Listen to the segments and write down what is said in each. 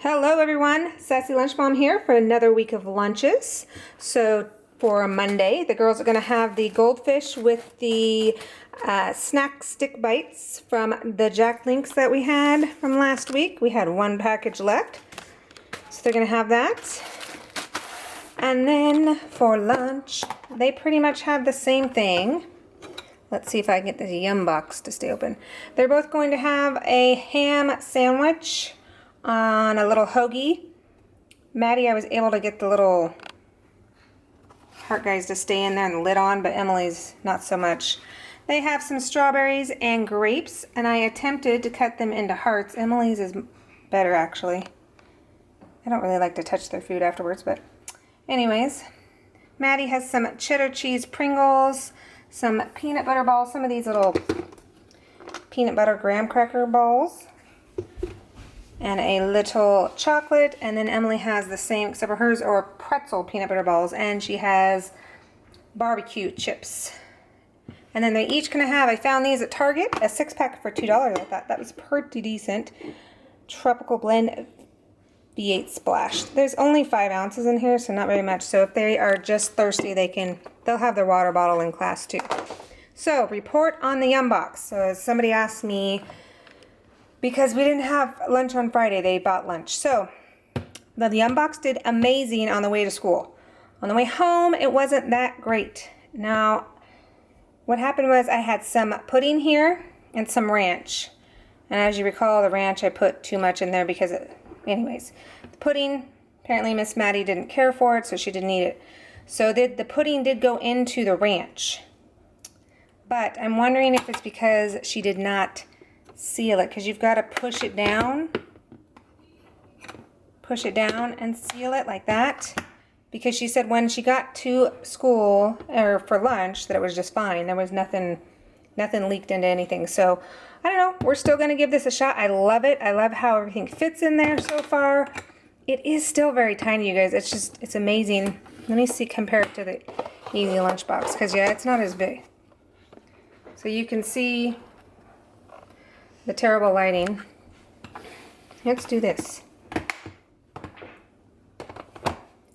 Hello everyone, Sassy Lunch Mom here for another week of lunches. So for Monday, the girls are going to have the goldfish with the snack stick bites from the Jack Links that we had from last week. We had one package left, so they're going to have that. And then for lunch, they pretty much have the same thing. Let's see if I can get the Yum box to stay open. They're both going to have a ham sandwich on a little hoagie. Maddie, I was able to get the little heart guys to stay in there and the lid on, but Emily's not so much. They have some strawberries and grapes, and I attempted to cut them into hearts. Emily's is better, actually. I don't really like to touch their food afterwards, but anyways. Maddie has some cheddar cheese Pringles, some peanut butter balls, some of these little peanut butter graham cracker balls, and a little chocolate. And then Emily has the same, except for hers are pretzel peanut butter balls, and she has barbecue chips. And then they're each gonna have, I found these at Target, a 6-pack for $2. I thought that was pretty decent. Tropical Blend V8 Splash. There's only 5 ounces in here, so not very much. So if they are just thirsty, they'll have their water bottle in class too. So report on the Yum box. So somebody asked me, because we didn't have lunch on Friday, they bought lunch. So the Yum box did amazing on the way to school. On the way home, it wasn't that great. Now, what happened was I had some pudding here and some ranch. And as you recall, the ranch, I put too much in there because anyways, the pudding, apparently Miss Maddie didn't care for it, so she didn't eat it. So the pudding did go into the ranch. But I'm wondering if it's because she did not seal it, because you've got to push it down and seal it like that, because she said when she got to school or for lunch that it was just fine. There was nothing leaked into anything. So I don't know, we're still going to give this a shot. I love it. I love how everything fits in there so far. It is still very tiny, you guys. It's amazing. Let me see, compare it to the Easy Lunchbox, because yeah, it's not as big. So you can see the terrible lighting. Let's do this.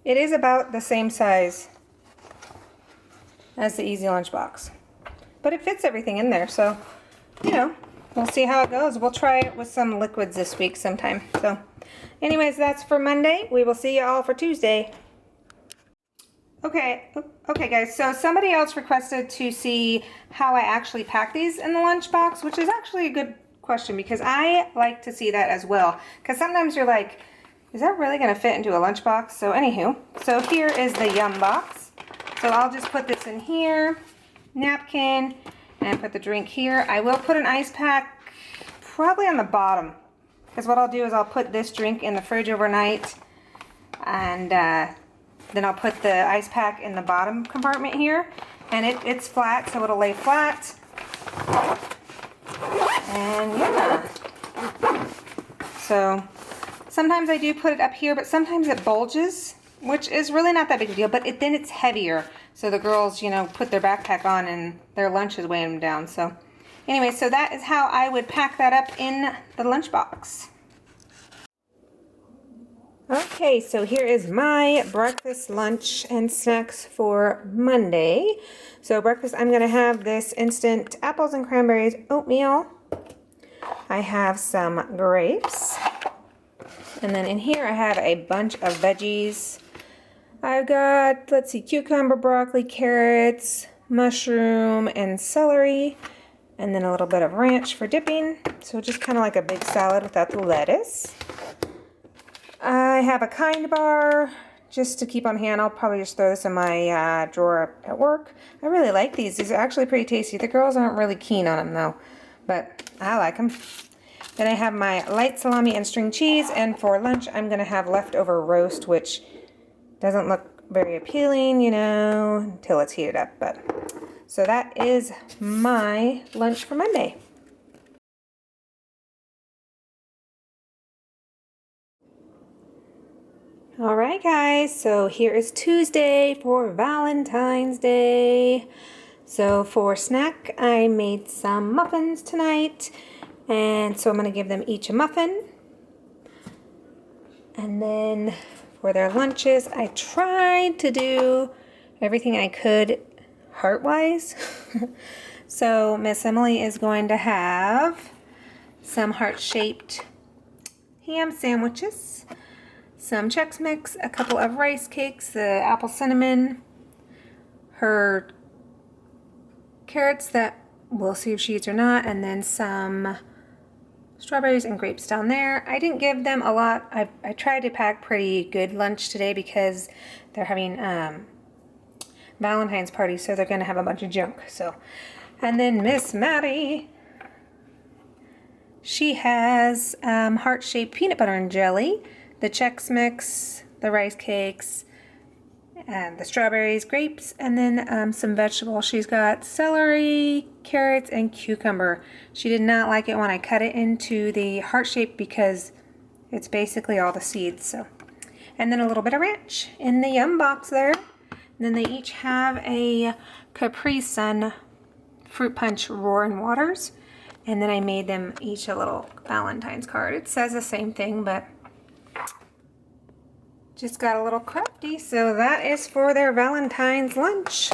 It is about the same size as the Easy Lunchbox, but it fits everything in there, so you know, we'll see how it goes. We'll try it with some liquids this week sometime. So anyways, that's for Monday. We will see you all for Tuesday. Okay guys, so somebody else requested to see how I actually pack these in the lunchbox, which is actually a good question, because I like to see that as well, because sometimes you're like, is that really going to fit into a lunchbox? So anywho, so here is the Yum box. So I'll just put this in here, napkin, and put the drink here. I will put an ice pack probably on the bottom, because what I'll do is I'll put this drink in the fridge overnight, and then I'll put the ice pack in the bottom compartment here, and it's flat, so it'll lay flat. And yeah, so sometimes I do put it up here, but sometimes it bulges, which is really not that big a deal, but then it's heavier. So the girls, you know, put their backpack on and their lunch is weighing them down. So anyway, so that is how I would pack that up in the lunchbox. Okay, so here is my breakfast, lunch, and snacks for Monday. So breakfast, I'm going to have this instant apples and cranberries oatmeal. I have some grapes. And then in here I have a bunch of veggies. I've got, let's see, cucumber, broccoli, carrots, mushroom, and celery. And then a little bit of ranch for dipping. So just kind of like a big salad without the lettuce. I have a Kind bar just to keep on hand. I'll probably just throw this in my drawer at work. I really like these. These are actually pretty tasty. The girls aren't really keen on them though, but I like them. Then I have my light salami and string cheese, and for lunch I'm going to have leftover roast, which doesn't look very appealing, you know, until it's heated up. But so that is my lunch for Monday. Alright guys, so here is Tuesday for Valentine's Day. So for snack, I made some muffins tonight, and so I'm going to give them each a muffin. And then for their lunches, I tried to do everything I could heart-wise. So Miss Emily is going to have some heart-shaped ham sandwiches, some Chex Mix, a couple of rice cakes, the apple cinnamon, her carrots that we'll see if she eats or not, and then some strawberries and grapes down there. I didn't give them a lot. I tried to pack pretty good lunch today because they're having Valentine's party, so they're going to have a bunch of junk. So, and then Miss Maddie, she has heart-shaped peanut butter and jelly, the Chex Mix, the rice cakes, and the strawberries, grapes, and then some vegetables. She's got celery, carrots, and cucumber. She did not like it when I cut it into the heart shape because it's basically all the seeds. So, and then a little bit of ranch in the Yum box there. And then they each have a Capri Sun Fruit Punch Roaring Waters. And then I made them each a little Valentine's card. It says the same thing, but just got a little crafty. So that is for their Valentine's lunch.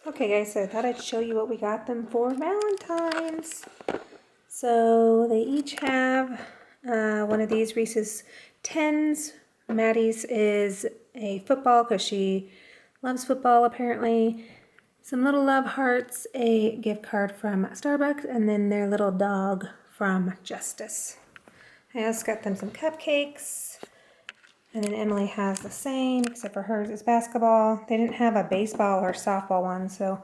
Okay guys, so I thought I'd show you what we got them for Valentine's. So they each have one of these Reese's 10s. Maddie's is a football because she loves football apparently. Some little love hearts, a gift card from Starbucks, and then their little dog from Justice. I also got them some cupcakes, and then Emily has the same, except for hers is basketball. They didn't have a baseball or softball one, so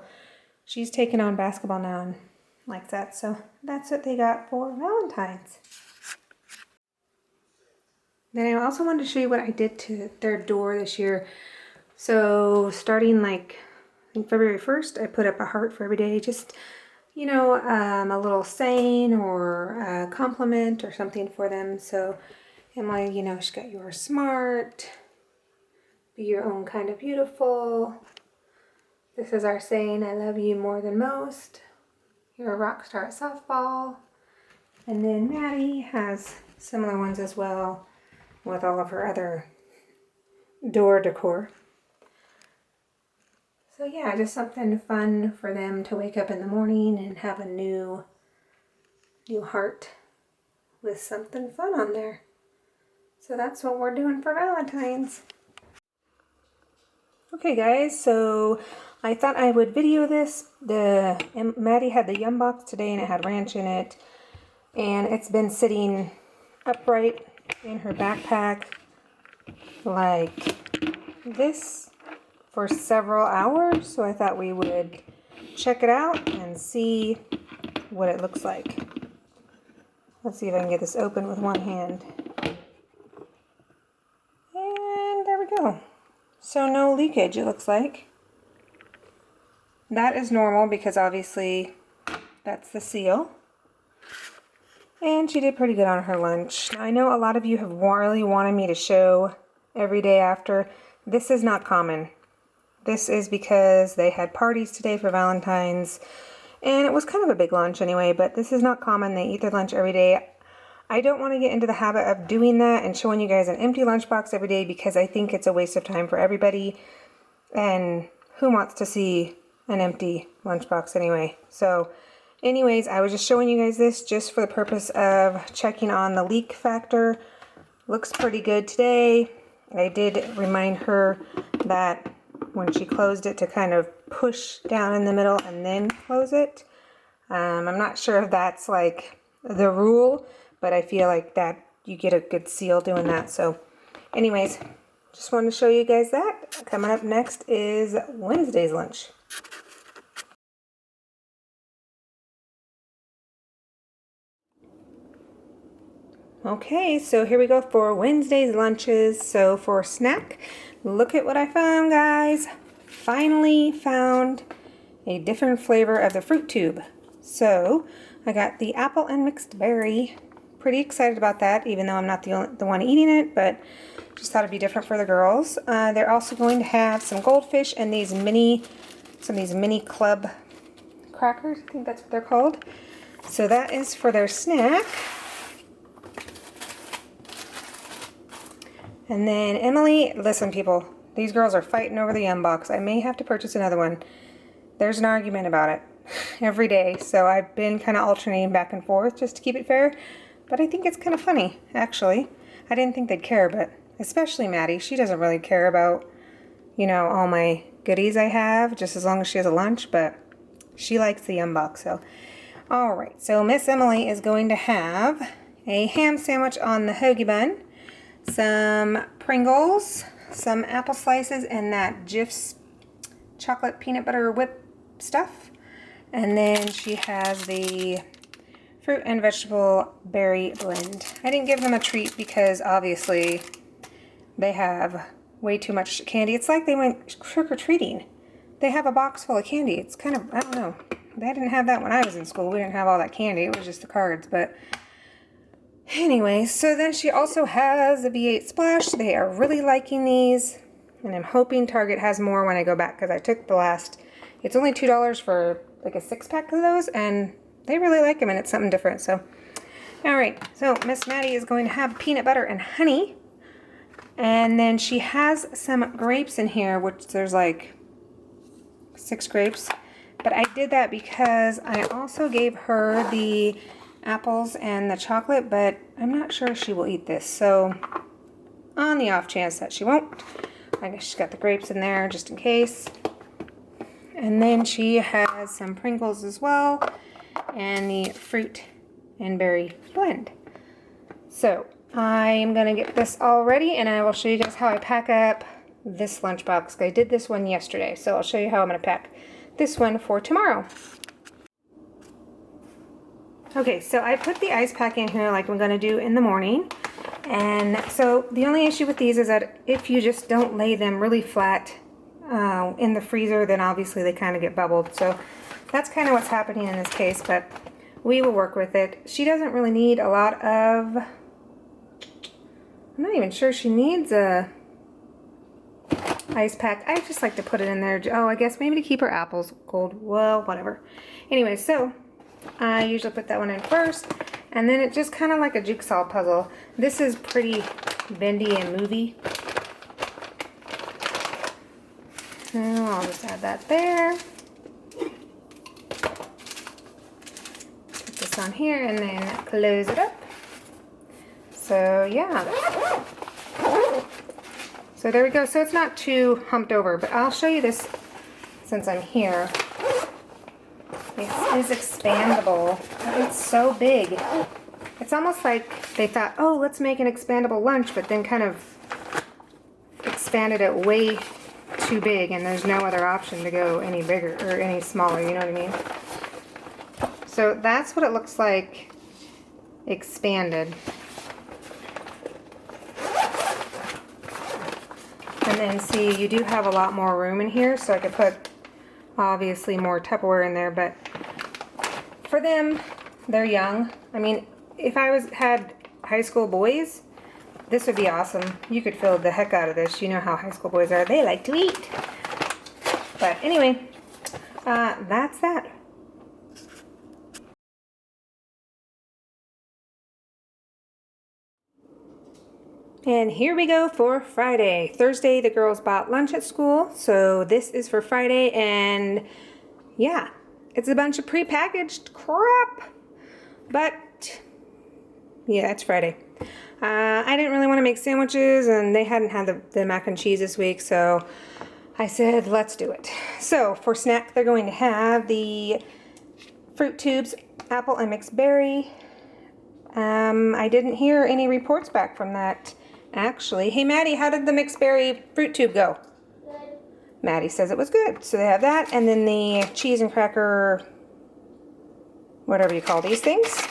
she's taking on basketball now and likes that. So that's what they got for Valentine's. Then I also wanted to show you what I did to their door this year. So starting like, I think February 1st, I put up a heart for every day, just, you know, a little saying or a compliment or something for them. So Emily, you know, she got "You are smart," "Be your own kind of beautiful," "This is our saying, I love you more than most," "You're a rock star at softball." And then Maddie has similar ones as well with all of her other door decor. So yeah, just something fun for them to wake up in the morning and have a new heart with something fun on there. So that's what we're doing for Valentine's. Okay guys, so I thought I would video this. Maddie had the Yum box today and it had ranch in it. And it's been sitting upright in her backpack like this for several hours. So I thought we would check it out and see what it looks like. Let's see if I can get this open with one hand. And there we go. So no leakage, it looks like. That is normal because obviously that's the seal. And she did pretty good on her lunch. Now, I know a lot of you have really wanted me to show every day after. This is not common. This is because they had parties today for Valentine's. And it was kind of a big lunch anyway, but this is not common. They eat their lunch every day. I don't want to get into the habit of doing that and showing you guys an empty lunchbox every day because I think it's a waste of time for everybody. And who wants to see an empty lunchbox anyway? So anyways, I was just showing you guys this just for the purpose of checking on the leak factor. Looks pretty good today. I did remind her that when she closed it to kind of push down in the middle and then close it. I'm not sure if that's like the rule, but I feel like that you get a good seal doing that. So anyways, just wanted to show you guys that. Coming up next is Wednesday's lunch. Okay, so here we go for Wednesday's lunches. So for snack, look at what I found, guys. Finally found a different flavor of the fruit tube. So I got the apple and mixed berry. Pretty excited about that, even though I'm not the one eating it, but just thought it'd be different for the girls. They're also going to have some goldfish and some of these mini club crackers. I think that's what they're called. So that is for their snack. And then Emily, listen people, these girls are fighting over the Yum box. I may have to purchase another one. There's an argument about it every day, so I've been kind of alternating back and forth just to keep it fair. But I think it's kind of funny, actually. I didn't think they'd care, but especially Maddie. She doesn't really care about, you know, all my goodies I have, just as long as she has a lunch, but she likes the Yum box, so. All right, so Miss Emily is going to have a ham sandwich on the hoagie bun, some Pringles, some apple slices, and that Jif's chocolate peanut butter whip stuff. And then she has the fruit and vegetable berry blend. I didn't give them a treat because obviously they have way too much candy. It's like they went trick-or-treating. They have a box full of candy. It's kind of, I don't know. They didn't have that when I was in school. We didn't have all that candy. It was just the cards. But anyway, so then she also has a V8 Splash. They are really liking these. And I'm hoping Target has more when I go back because I took the last, it's only $2 for like a 6-pack of those. And they really like them and it's something different. So, all right. So Miss Maddie is going to have peanut butter and honey. And then she has some grapes in here, which there's like 6 grapes. But I did that because I also gave her the apples and the chocolate, but I'm not sure she will eat this. So on the off chance that she won't, I guess she's got the grapes in there just in case. And then she has some Pringles as well and the fruit and berry blend. So I'm going to get this all ready and I will show you guys how I pack up this lunchbox. I did this one yesterday, so I'll show you how I'm going to pack this one for tomorrow. Okay, so I put the ice pack in here like I'm going to do in the morning. And so the only issue with these is that if you just don't lay them really flat in the freezer, then obviously they kind of get bubbled. So that's kind of what's happening in this case, but we will work with it. She doesn't really need a lot of, I'm not even sure she needs a ice pack. I just like to put it in there. Oh, I guess maybe to keep her apples cold. Well, whatever. Anyway, so I usually put that one in first, and then it's just kind of like a jigsaw puzzle. This is pretty bendy and movey. So I'll just add that there. Put this on here and then close it up. So yeah. So there we go. So it's not too humped over, but I'll show you this since I'm here. It is expandable. It's so big. It's almost like they thought, oh, let's make an expandable lunch, but then kind of expanded it way too big, and there's no other option to go any bigger or any smaller, you know what I mean? So that's what it looks like expanded. And then see, you do have a lot more room in here, so I could put obviously more Tupperware in there, but for them, they're young. I mean, if I had high school boys, this would be awesome. You could fill the heck out of this. You know how high school boys are. They like to eat. But anyway, that's that. And here we go for Friday. Thursday, the girls bought lunch at school, so this is for Friday, and yeah, it's a bunch of prepackaged crap, but yeah, it's Friday. I didn't really want to make sandwiches, and they hadn't had the mac and cheese this week, so I said, let's do it. So for snack, they're going to have the Fruit Tubes, apple and mixed berry. I didn't hear any reports back from that. Actually, hey Maddie, how did the mixed berry fruit tube go? Good. Maddie says it was good. So they have that, and then the cheese and cracker, whatever you call these things.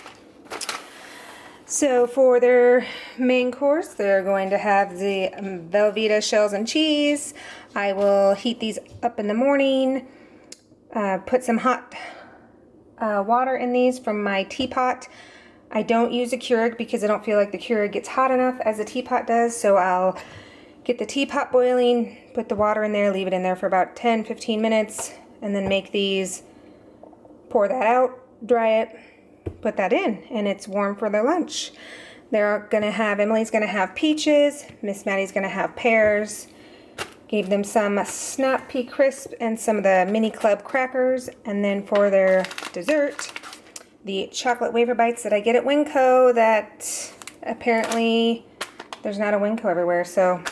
So for their main course, they're going to have the Velveeta shells and cheese. I will heat these up in the morning, put some hot water in these from my teapot. I don't use a Keurig because I don't feel like the Keurig gets hot enough as the teapot does, so I'll get the teapot boiling, put the water in there, leave it in there for about 10-15 minutes, and then make these, pour that out, dry it, put that in, and it's warm for their lunch. Emily's gonna have peaches, Miss Maddie's gonna have pears. Gave them some Snap Pea Crisp and some of the Mini Club crackers. And then for their dessert, the chocolate wafer bites that I get at Winco that apparently there's not a Winco everywhere. So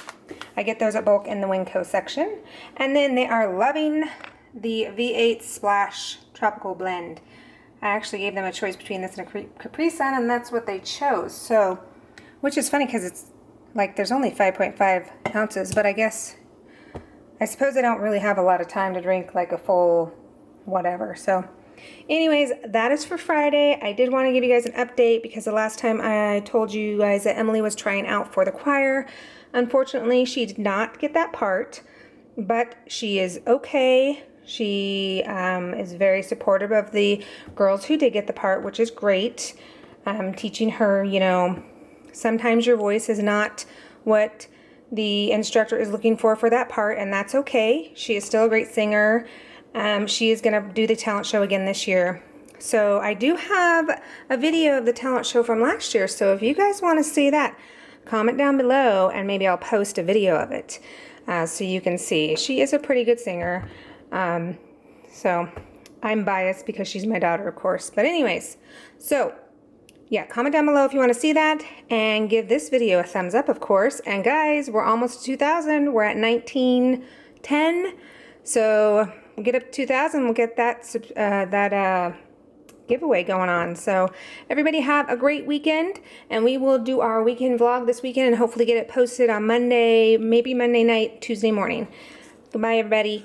I get those at bulk in the Winco section. And then they are loving the V8 Splash Tropical Blend. I actually gave them a choice between this and a Capri Sun, and that's what they chose. So, which is funny because it's like there's only 5.5 ounces, but I suppose I don't really have a lot of time to drink like a full whatever. So anyways, that is for Friday. I did want to give you guys an update because the last time I told you guys that Emily was trying out for the choir. Unfortunately, she did not get that part, but she is okay. She is very supportive of the girls who did get the part, which is great. Teaching her, you know, sometimes your voice is not what the instructor is looking for that part, and that's okay. She is still a great singer. She is going to do the talent show again this year. So I do have a video of the talent show from last year, so if you guys want to see that, comment down below and maybe I'll post a video of it so you can see. She is a pretty good singer. So I'm biased because she's my daughter, of course. But anyways, so yeah, comment down below if you want to see that and give this video a thumbs up, of course. And guys, we're almost to 2,000. We're at 1910. So we'll get up to 2,000. We'll get that giveaway going on. So everybody have a great weekend, and we will do our weekend vlog this weekend and hopefully get it posted on Monday, maybe Monday night, Tuesday morning. Goodbye, everybody.